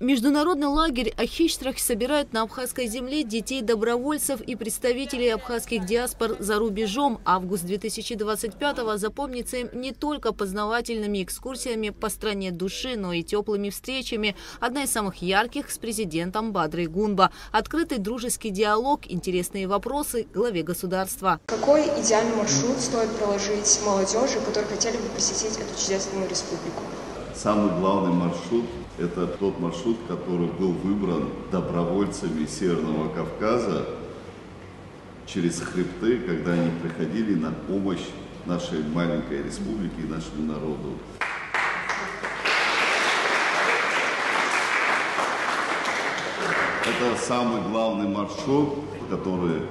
Международный лагерь «Ахичтрах» собирает на абхазской земле детей-добровольцев и представителей абхазских диаспор за рубежом. Август 2025-го запомнится им не только познавательными экскурсиями по стране души, но и теплыми встречами. Одна из самых ярких с президентом Бадрой Гунба. Открытый дружеский диалог, интересные вопросы главе государства. Какой идеальный маршрут стоит проложить молодежи, которые хотели бы посетить эту чудесную республику? Самый главный маршрут – это тот маршрут, который был выбран добровольцами Северного Кавказа через хребты, когда они приходили на помощь нашей маленькой республике и нашему народу. Это самый главный маршрут, который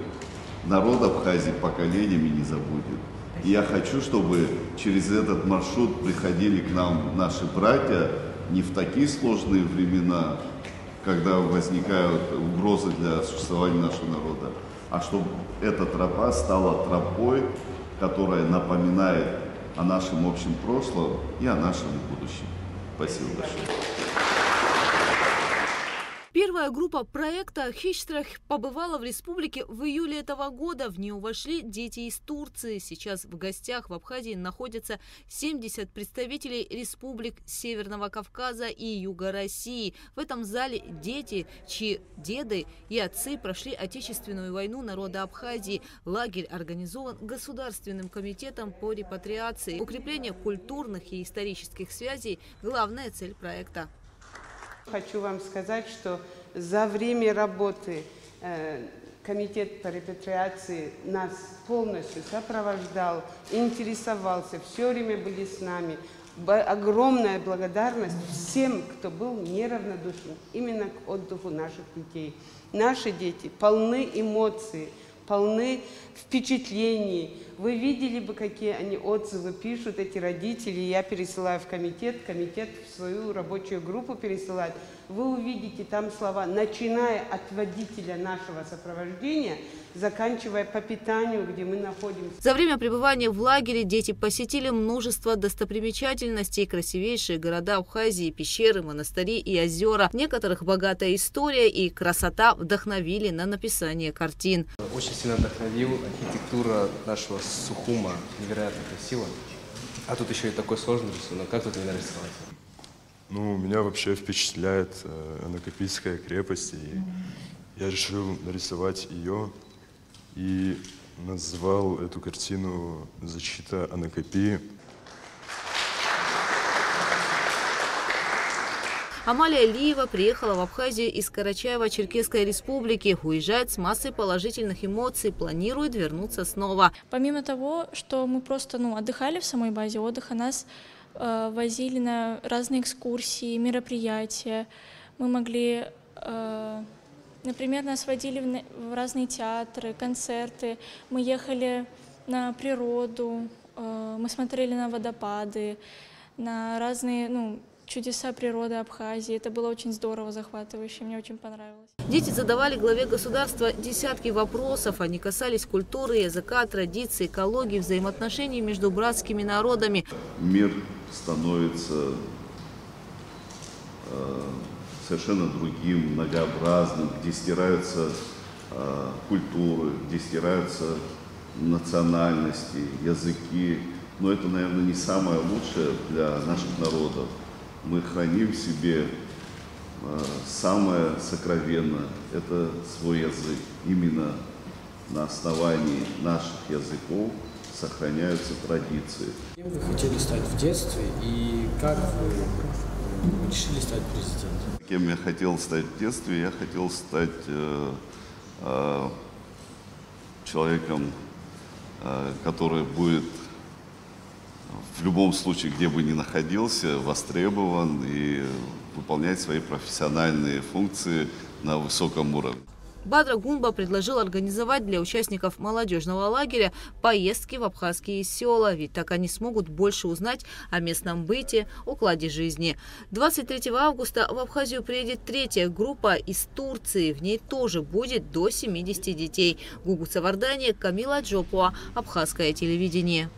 народ Абхазии поколениями не забудет. И я хочу, чтобы через этот маршрут приходили к нам наши братья не в такие сложные времена, когда возникают угрозы для существования нашего народа, а чтобы эта тропа стала тропой, которая напоминает о нашем общем прошлом и о нашем будущем. Спасибо большое. Первая группа проекта «Ахичтрах» побывала в республике в июле этого года. В нее вошли дети из Турции. Сейчас в гостях в Абхазии находятся 70 представителей республик Северного Кавказа и Юга России. В этом зале дети, чьи деды и отцы прошли Отечественную войну народа Абхазии. Лагерь организован Государственным комитетом по репатриации. Укрепление культурных и исторических связей – главная цель проекта. Хочу вам сказать, что за время работы комитет по репатриации нас полностью сопровождал, интересовался, все время были с нами. Огромная благодарность всем, кто был неравнодушен именно к отдыху наших детей. Наши дети полны эмоций, полны впечатлений. Вы видели бы, какие они отзывы пишут, эти родители. Я пересылаю в комитет в свою рабочую группу пересылает. Вы увидите там слова, начиная от водителя нашего сопровождения, заканчивая по питанию, где мы находимся. За время пребывания в лагере дети посетили множество достопримечательностей, красивейшие города Абхазии, пещеры, монастыри и озера. В некоторых богатая история и красота вдохновили на написание картин. Очень сильно вдохновил архитектура нашего Сухума, невероятно красиво. А тут еще и такой сложный рисунок. Как тут меня нарисовать? Ну, меня вообще впечатляет Анакапийская крепость, и я решил нарисовать ее и назвал эту картину «Защита Анакапии». Амалия Лиева приехала в Абхазию из Карачаево-Черкесской республики. Уезжает с массой положительных эмоций, планирует вернуться снова. Помимо того, что мы просто отдыхали в самой базе отдыха, нас возили на разные экскурсии, мероприятия. Мы могли, например, нас водили в разные театры, концерты. Мы ехали на природу, мы смотрели на водопады, на разные чудеса природы Абхазии. Это было очень здорово, захватывающе, мне очень понравилось. Дети задавали главе государства десятки вопросов. Они касались культуры, языка, традиций, экологии, взаимоотношений между братскими народами. Мир становится совершенно другим, многообразным, где стираются культуры, где стираются национальности, языки. Но это, наверное, не самое лучшее для наших народов. Мы храним в себе самое сокровенное – это свой язык. Именно на основании наших языков сохраняются традиции. Кем вы хотели стать в детстве и как вы решили стать президентом? Кем я хотел стать в детстве? Я хотел стать человеком, который будет в любом случае, где бы ни находился, востребован и выполнять свои профессиональные функции на высоком уровне. Бадра Гунба предложил организовать для участников молодежного лагеря поездки в абхазские села, ведь так они смогут больше узнать о местном быте, укладе жизни. 23 августа в Абхазию приедет третья группа из Турции. В ней тоже будет до 70 детей. Гугу Савардания, Камила Джопуа, Абхазское телевидение.